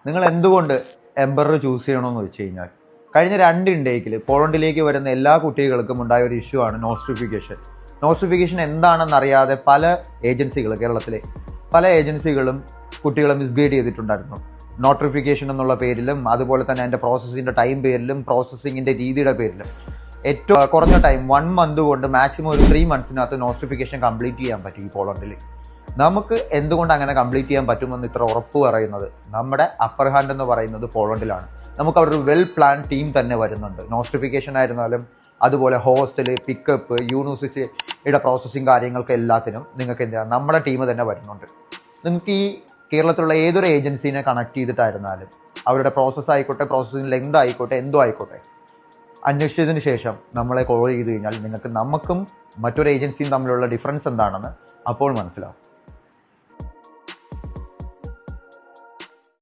നിങ്ങൾ എന്തുകൊണ്ട് emperor choose ചെയ്യണമെന്ന് വെച്ച് കഴിഞ്ഞാൽ കഴിഞ്ഞ 2 ഇൻടേക്കിൽ പോളണ്ടിലേക്ക് വരുന്ന എല്ലാ കുട്ടികൾക്കും ഉണ്ടായ ഒരു ഇഷ്യൂ ആണ് നോസ്ട്രിഫിക്കേഷൻ. നോസ്ട്രിഫിക്കേഷൻ എന്താണെന്നറിയാതെ പല ഏജൻസികൾ, കേരളത്തിലെ പല ഏജൻസികളും കുട്ടികളെ മിസ്ഗൈഡ് ചെയ്തിട്ടുണ്ടായിരുന്നു. നോട്ടിഫിക്കേഷൻ എന്നുള്ള പേരിലും അതുപോലെ തന്നെ അതിൻ്റെ പ്രോസസ്സിൻ്റെ ടൈം പേരിലും പ്രോസസ്സിങ്ങിൻ്റെ രീതിയുടെ പേരിലും ഏറ്റവും കുറഞ്ഞ ടൈം 1 മന്ത് കൊണ്ട് മാക്സിമം ഒരു 3 മന്ത്സിനകത്ത് നോസ്ട്രിഫിക്കേഷൻ കംപ്ലീറ്റ് ചെയ്യാൻ പറ്റും ഈ പോളണ്ടിൽ. നമുക്ക് എന്തുകൊണ്ട് അങ്ങനെ കംപ്ലീറ്റ് ചെയ്യാൻ പറ്റുമെന്ന് ഇത്ര ഉറപ്പ് പറയുന്നത് നമ്മുടെ അപ്പർ ഹാൻഡ് എന്ന് പറയുന്നത് പോളണ്ടിലാണ്. നമുക്ക് അവിടെ ഒരു വെൽ പ്ലാൻ ടീം തന്നെ വരുന്നുണ്ട്. നോസ്ട്രിഫിക്കേഷൻ ആയിരുന്നാലും അതുപോലെ ഹോസ്റ്റല്, പിക്കപ്പ്, യൂണിവേഴ്സിറ്റിയുടെ പ്രോസസ്സിങ് കാര്യങ്ങൾക്ക് എല്ലാത്തിനും നിങ്ങൾക്ക് എന്താ നമ്മുടെ ടീം തന്നെ വരുന്നുണ്ട്. നിങ്ങൾക്ക് ഈ കേരളത്തിലുള്ള ഏതൊരു ഏജൻസീനെ കണക്ട് ചെയ്തിട്ടായിരുന്നാലും അവരുടെ പ്രോസസ്സ് ആയിക്കോട്ടെ, പ്രോസസ്സിങ് ലെങ്ത് ആയിക്കോട്ടെ, എന്തോ ആയിക്കോട്ടെ, അന്വേഷിച്ചതിന് ശേഷം നമ്മളെ കോൾ ചെയ്ത് കഴിഞ്ഞാൽ നമുക്കും മറ്റൊരു ഏജൻസിയും തമ്മിലുള്ള ഡിഫറൻസ് എന്താണെന്ന് അപ്പോൾ മനസ്സിലാവും.